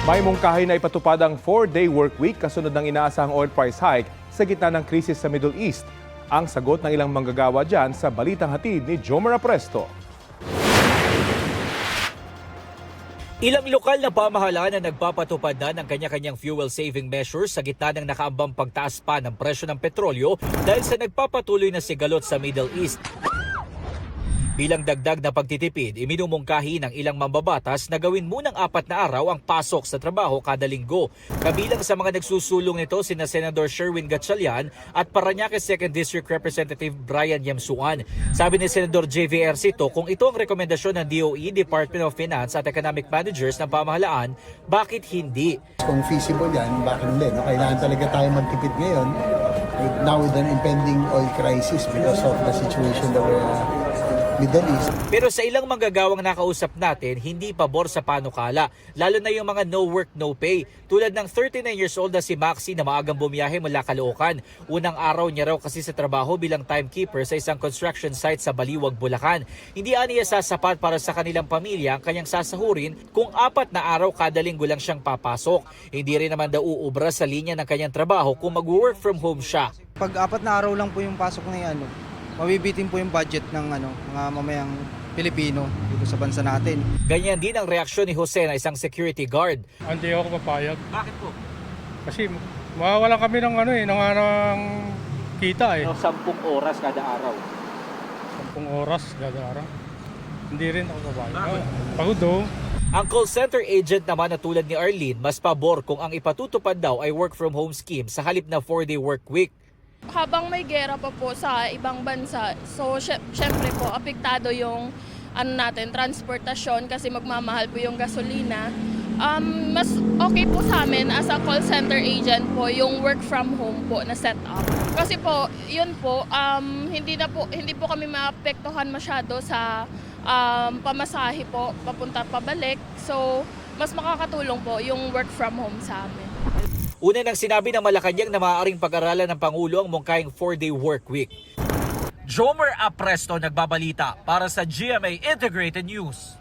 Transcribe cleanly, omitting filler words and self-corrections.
May mungkahi na ipatupad ang 4-day work week kasunod ng inaasahang oil price hike sa gitna ng krisis sa Middle East. Ang sagot ng ilang manggagawa dyan sa balitang hatid ni Jomar Apresto. Ilang lokal na pamahalaan na nagpapatupad na ng kanya-kanyang fuel saving measures sa gitna ng nakaambang pagtaas pa ng presyo ng petrolyo dahil sa nagpapatuloy na sigalot sa Middle East. Bilang dagdag na pagtitipid, iminumungkahi ng ilang mambabatas na gawin munang 4 na araw ang pasok sa trabaho kada linggo. Kabilang sa mga nagsusulong nito sina Senador Sherwin Gatchalian at Parañaque 2nd District Representative Brian Yamsuan. Sabi ni Senador JVR Cito, kung ito ang rekomendasyon ng DOE, Department of Finance at Economic Managers ng pamahalaan, bakit hindi? Kung feasible yan, bakit hindi? No? Kailangan talaga tayo magtipid ngayon now with an impending oil crisis because of the situation that we're Middle East. Pero sa ilang manggagawang nakausap natin, hindi pabor sa panukala, lalo na yung mga no work, no pay. Tulad ng 39 years old na si Maxi na maagang bumiyahe mula Caloocan. Unang araw niya raw kasi sa trabaho bilang timekeeper sa isang construction site sa Baliwag, Bulacan. Hindi aniya sasapat para sa kanilang pamilya ang kanyang sasahurin kung 4 na araw kada linggo lang siyang papasok. Hindi rin naman daw uubra sa linya ng kanyang trabaho kung mag-work from home siya. Pag 4 na araw lang po yung pasok na yan, mabibitin po yung budget ng mga mamayang Pilipino dito sa bansa natin. Ganyan din ang reaksyon ni Jose na isang security guard. Hindi ako papayag. Bakit po? Kasi mawawalan kami ng ng kita eh. 10 oras kada araw. 10 oras kada araw. Hindi rin ako papayag. Pagod daw. Ang call center agent naman na tulad ni Arlene, mas pabor kung ang ipatutupad daw ay work from home scheme sa halip na 4-day work week. Habang may gera pa po sa ibang bansa, so syempre po apektado yung transportasyon kasi magmamahal po yung gasolina. Mas okay po sa amin as a call center agent po yung work from home po na setup. Kasi po, yun po, hindi po kami maapektuhan masyado sa pamasahe po papunta pabalik. So mas makakatulong po yung work from home sa amin. Una nang sinabi ng Malacanang na maaaring pag-aralan ng Pangulo ang mungkahing 4-day work week. Jomar Apresto nagbabalita para sa GMA Integrated News.